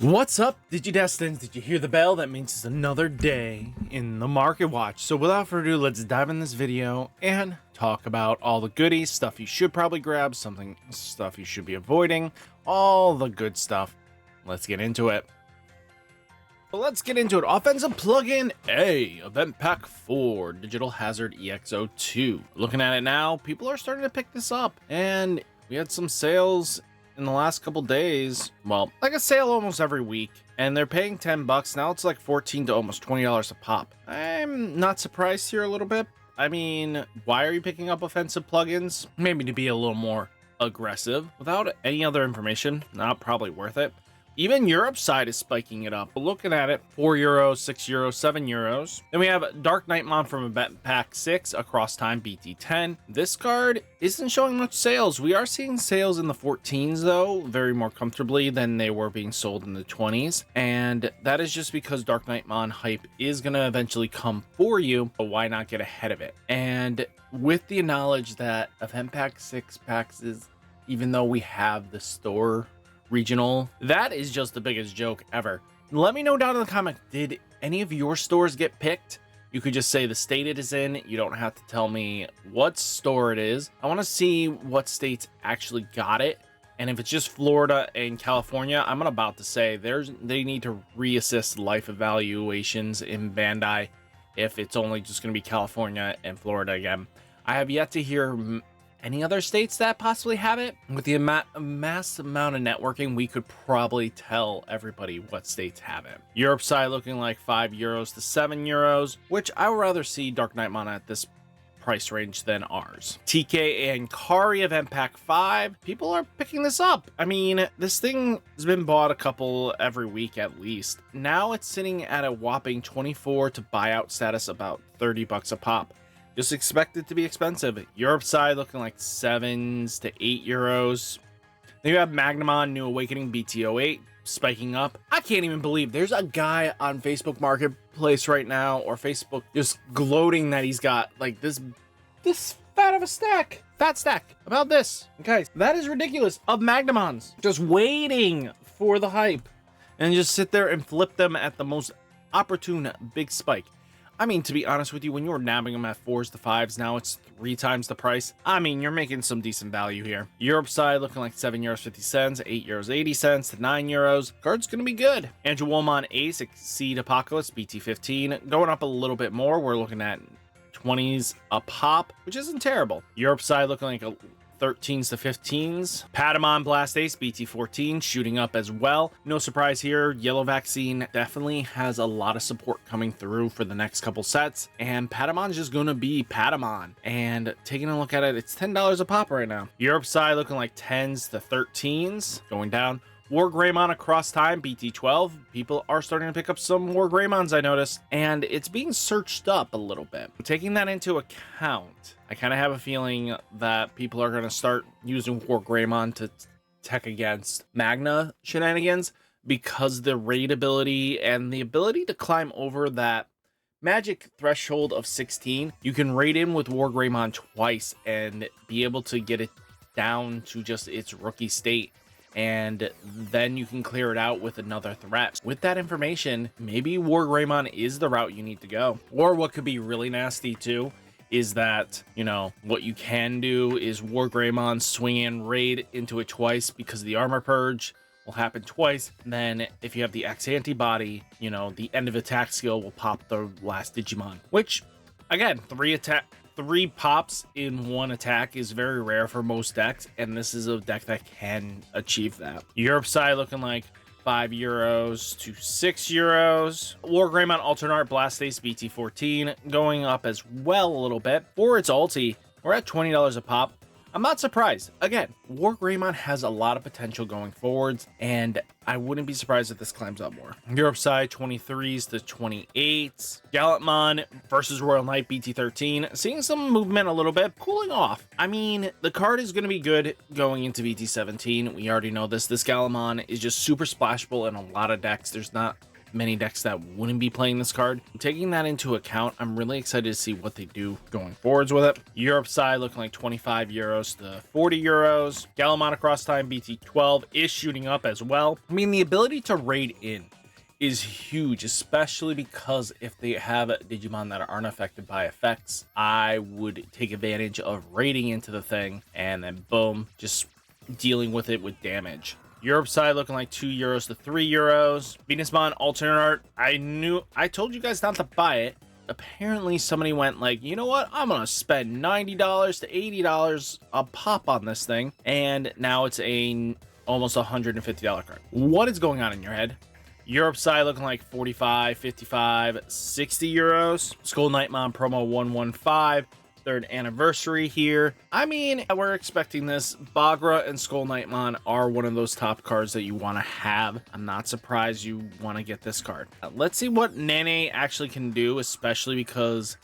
What's up, Digidestins? Did you hear the bell? That means it's another day in the market watch. So without further ado, let's dive in this video and talk about all the goodies, stuff you should probably grab, stuff you should be avoiding, all the good stuff. Let's get into it. Well, let's get into it. Offensive plugin A, Event Pack 4, Digital Hazard EXO2. Looking at it now, people are starting to pick this up, and we had some sales in the last couple days. Well, like a sale almost every week, and they're paying 10 bucks. Now it's like 14 to almost $20 a pop. I'm not surprised here a little bit. I mean, why are you picking up offensive plugins? Maybe to be a little more aggressive. Without any other information, not probably worth it. Even Europe's side is spiking it up. Looking at it, 4 euros, 6 euros, 7 euros. Then we have Dark Knightmon from Event Pack 6, Across Time BT10. This card isn't showing much sales. We are seeing sales in the 14s though, very more comfortably than they were being sold in the 20s. And that is just because Dark Knightmon hype is going to eventually come for you, but why not get ahead of it? And with the knowledge that Event Pack 6 packs is, even though we have the store regional, that is just the biggest joke ever. Let me know down in the comment, did any of your stores get picked? You could just say the state it is in. You don't have to tell me what store it is. I want to see what states actually got it. And if it's just Florida and California, I'm about to say they need to reassess life evaluations in Bandai if it's only just going to be California and Florida again. I have yet to hear any other states that possibly have it. With the mass amount of networking, we could probably tell everybody what states have it. Europe side looking like 5 euros to 7 euros, which I would rather see Dark Knightmon at this price range than ours. TK and Kari Event Pack 5, people are picking this up. I mean, this thing has been bought a couple every week at least. Now it's sitting at a whopping 24 to buyout status, about 30 bucks a pop. Just expect it to be expensive. Europe side looking like 7s to 8 euros. Then you have Magnamon New Awakening BT08 spiking up. I can't even believe there's a guy on Facebook Marketplace right now, or Facebook, just gloating that he's got like this fat of a stack. Fat stack about this. Guys, that is ridiculous. Of Magnamons just waiting for the hype and just sit there and flip them at the most opportune big spike. I mean, to be honest with you, when you're nabbing them at 4s to 5s, now it's 3 times the price. I mean, you're making some decent value here. Europe side looking like 7 euros 50 cents, 8 euros 80 cents to 9 euros. Card's gonna be good. Andrew Womon Ace Exceed Apocalypse BT15 going up a little bit more. We're looking at 20s a pop, which isn't terrible. Europe side looking like a 13s to 15s. Patamon Blast Ace BT14 shooting up as well. No surprise here, Yellow Vaccine definitely has a lot of support coming through for the next couple sets, and Patamon's just gonna be Patamon. And taking a look at it, it's $10 a pop right now. Europe side looking like 10s to 13s going down. War Greymon Across Time BT12. People are starting to pick up some War Greymons, I noticed, and it's being searched up a little bit. Taking that into account, I kind of have a feeling that people are going to start using War Greymon to tech against Magna shenanigans, because the raid ability and the ability to climb over that magic threshold of 16, you can raid in with War Greymon twice and be able to get it down to just its rookie state, and then you can clear it out with another threat. With that information, maybe War Greymon is the route you need to go. Or what could be really nasty too is that, you know, what you can do is War Greymon swing in, raid into it twice, because the armor purge will happen twice. Then if you have the X antibody, you know, the end of attack skill will pop the last Digimon, which again, 3 pops in 1 attack is very rare for most decks, and this is a deck that can achieve that. Europe side looking like 5 euros to 6 euros. War Greymon Alternate Art Blast Ace BT14 going up as well a little bit. For its ulti, we're at $20 a pop. I'm not surprised. Again, War Greymon has a lot of potential going forwards, and I wouldn't be surprised if this climbs up more. Europe side, 23s to 28s. Gallantmon versus Royal Knight BT13. Seeing some movement a little bit, cooling off. I mean, the card is going to be good going into BT17. We already know this. This Gallantmon is just super splashable in a lot of decks. There's not many decks that wouldn't be playing this card. Taking that into account, I'm really excited to see what they do going forwards with it. Europe side looking like 25 euros to 40 euros. Galamon across time BT12 is shooting up as well. I mean, the ability to raid in is huge, especially because if they have Digimon that aren't affected by effects, I would take advantage of raiding into the thing and then boom, just dealing with it with damage. Europe side looking like 2 euros to 3 euros. Venusmon alternate art. I told you guys not to buy it. Apparently somebody went like, you know what, I'm gonna spend $90 to $80 a pop on this thing, and now it's a almost $150 card. What is going on in your head? Europe side looking like 45, 55, 60 euros. Skull Nightmon promo 115. Third anniversary here. I mean, we're expecting this. Bagra and Skull Nightmon are one of those top cards that you want to have. I'm not surprised you want to get this card. Let's see what Nene actually can do, especially because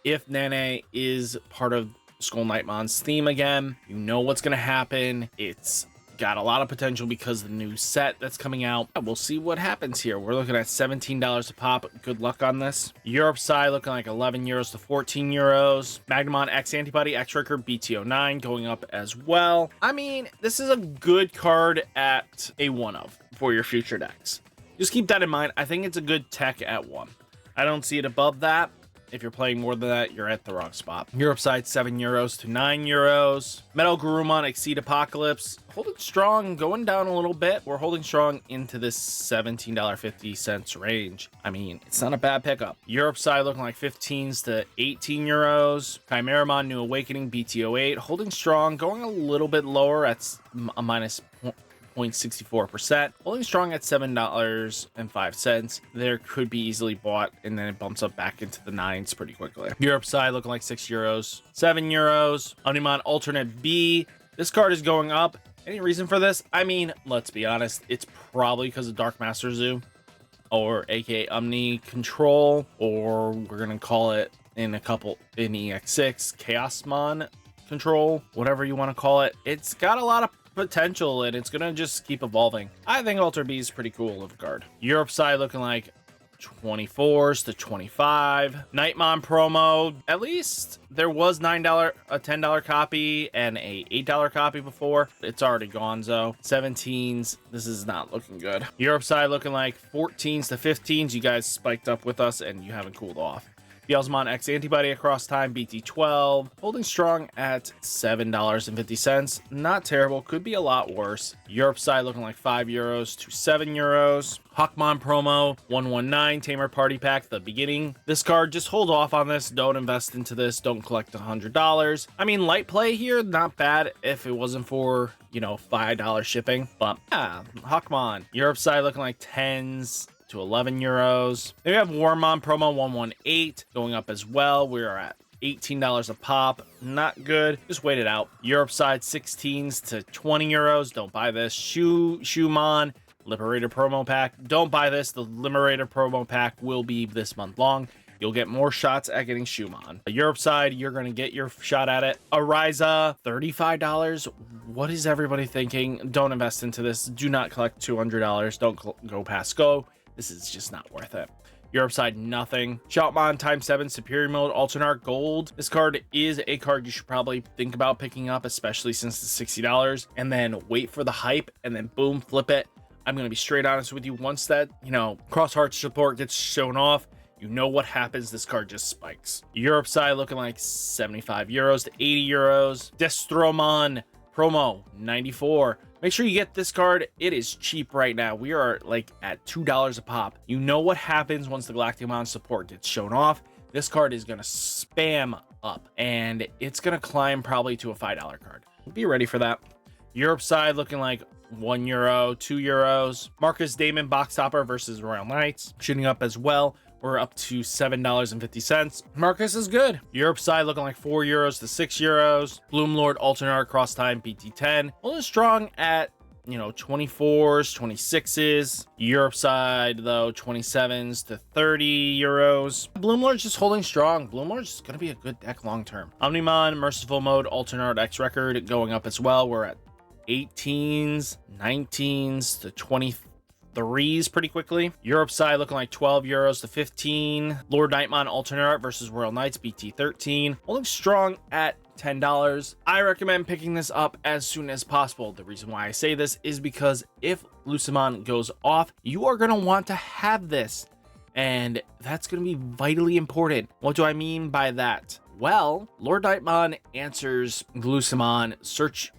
if Nene is part of Skull Nightmon's theme again, you know what's going to happen. It's got a lot of potential because of the new set that's coming out. We'll see what happens here. We're looking at $17 a pop. Good luck on this. Europe side looking like 11 euros to 14 euros. Magnamon X Antibody X Record BT09 going up as well. I mean, this is a good card at a 1-of for your future decks. Just keep that in mind. I think it's a good tech at 1. I don't see it above that. If you're playing more than that, you're at the wrong spot. Europe side 7 euros to 9 euros. Metal Garurumon Exceed Apocalypse holding strong, going down a little bit. We're holding strong into this $17.50 range. I mean, it's not a bad pickup. Europe side looking like 15s to 18 euros. Chimeramon New Awakening BT08 holding strong, going a little bit lower at a minus 0.64%, holding strong at $7.05. There could be easily bought, and then it bumps up back into the 9s pretty quickly. Europe side looking like 6 euros, 7 euros. Omnimon Alternate B. This card is going up. Any reason for this? I mean, let's be honest. It's probably because of Dark Master Zoo, or aka Omni Control, or we're gonna call it in EX6 Chaosmon Control, whatever you want to call it. It's got a lot of potential and it's gonna just keep evolving. I think Alter B is pretty cool of a card. Europe side looking like 24s to 25. Nightmon promo, at least there was a $10 copy and a $8 copy before. It's already gone, though. 17s, this is not looking good. Europe side looking like 14s to 15s. You guys spiked up with us and you haven't cooled off. Beelzemon X Antibody Across Time BT12 holding strong at $7.50. Not terrible, could be a lot worse. Europe side looking like 5 euros to 7 euros. Hawkmon promo 119 Tamer Party Pack, the beginning. This card, just hold off on this. Don't invest into this. Don't collect $100. I mean, light play here, not bad if it wasn't for, you know, $5 shipping. But yeah, Hawkmon. Europe side looking like 10s to 11 euros. Then we have Warmon promo 118 going up as well. We're at $18 a pop. Not good. Just wait it out. Europe side 16s to 20 euros. Don't buy this. Shumon Liberator promo pack. Don't buy this. The Liberator promo pack will be this month long. You'll get more shots at getting Shumon. Europe side, you're going to get your shot at it. Ariza, $35. What is everybody thinking? Don't invest into this. Do not collect $200. Don't go past go. This is just not worth it. Europe side, nothing. Shoutmon Time 7 Superior Mode Alternate Gold. This card is a card you should probably think about picking up, especially since it's $60. And then wait for the hype and then boom, flip it. I'm going to be straight honest with you. Once that, you know, Cross Heart support gets shown off, you know what happens. This card just spikes. Europe side looking like 75 euros to 80 euros. Destromon promo 94. Make sure you get this card. It is cheap right now. We are like at $2 a pop. You know what happens once the Galacticmon support gets shown off. This card is going to spam up and it's going to climb probably to a $5 card. Be ready for that. Europe side looking like 1 euro, 2 euros. Marcus Damon Box Topper versus Royal Knights shooting up as well. We're up to $7.50. Marcus is good. Europe side looking like 4 euros to 6 euros. Bloomlord Alternate Art Cross Time BT10. Holding strong at, you know, 24s, 26s. Europe side, though, 27s to 30 euros. Bloomlord's just holding strong. Bloomlord's going to be a good deck long term. Omnimon Merciful Mode Alternate Art X Record going up as well. We're at 18s, 19s to threes pretty quickly. Europe side looking like 12 euros to 15. Lord Nightmon alternate art versus Royal Knights BT 13. Holding strong at $10. I recommend picking this up as soon as possible. The reason why I say this is because if Lucimon goes off, you are going to want to have this, and that's going to be vitally important. What do I mean by that? Well, Lord Nightmon answers Lucimon search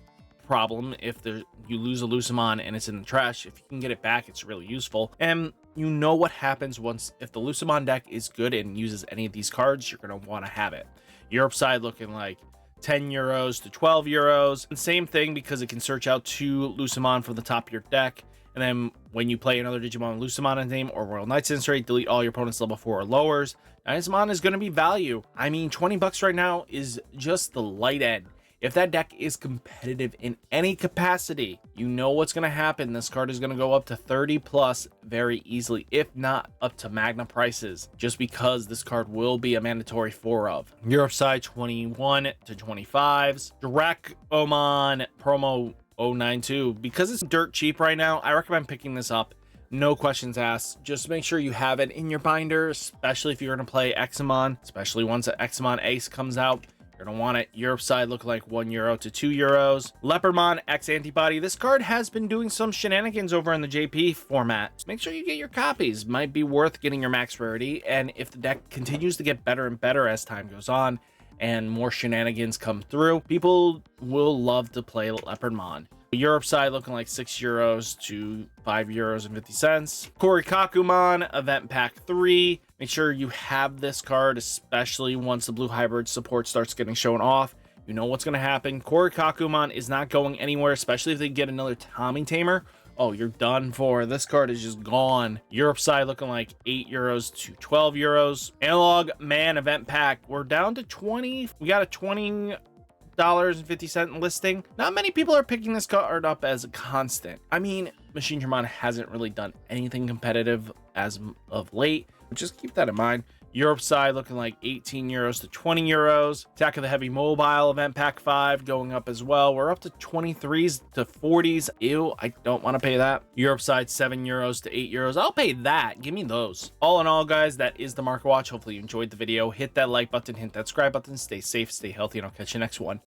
problem. If you lose a Lucimon and it's in the trash, if you can get it back, it's really useful. And you know what happens if the Lucimon deck is good and uses any of these cards, you're going to want to have it. Europe side looking like 10 euros to 12 euros. And same thing, because it can search out 2 Lucimon from the top of your deck. And then when you play another Digimon Lucimon in the name or Royal Knights insert rate, delete all your opponent's level 4 or lowers. Lucimon is going to be value. I mean, 20 bucks right now is just the light end. If that deck is competitive in any capacity, you know what's going to happen. This card is going to go up to 30 plus very easily, if not up to Magna prices, just because this card will be a mandatory 4 of. Europe side 21 to 25s. Direct Oman promo 092. Because it's dirt cheap right now, I recommend picking this up. No questions asked. Just make sure you have it in your binder, especially if you're going to play Examon, especially once an Examon Ace comes out. You're going to want it. Europe side look like 1 euro to 2 euros. Leopardmon X Antibody. This card has been doing some shenanigans over in the JP format. So make sure you get your copies. Might be worth getting your max rarity. And if the deck continues to get better and better as time goes on and more shenanigans come through, people will love to play Leopardmon. Europe side looking like 6 euros to 5 euros and 50 cents. Korikakumon Event Pack 3. Make sure you have this card, especially once the blue hybrid support starts getting shown off. You know what's going to happen. Korikakumon is not going anywhere, especially if they get another Tommy Tamer. Oh, you're done for. This card is just gone. Europe side looking like 8 euros to 12 euros. Analog Man Event Pack. We're down to 20. We got a $20.50 listing. Not many people are picking this card up as a constant. I mean, Machine Dramon hasn't really done anything competitive as of late. Just keep that in mind. Europe side looking like 18 euros to 20 euros. Attack of the Heavy Mobile Event Pack 5 going up as well. We're up to 23s to 40s. Ew, I don't want to pay that. Europe side 7 euros to 8 euros. I'll pay that. Give me those. All in all, guys, that is the Market Watch. Hopefully you enjoyed the video. Hit that like button, hit that subscribe button. Stay safe, stay healthy, and I'll catch you next one.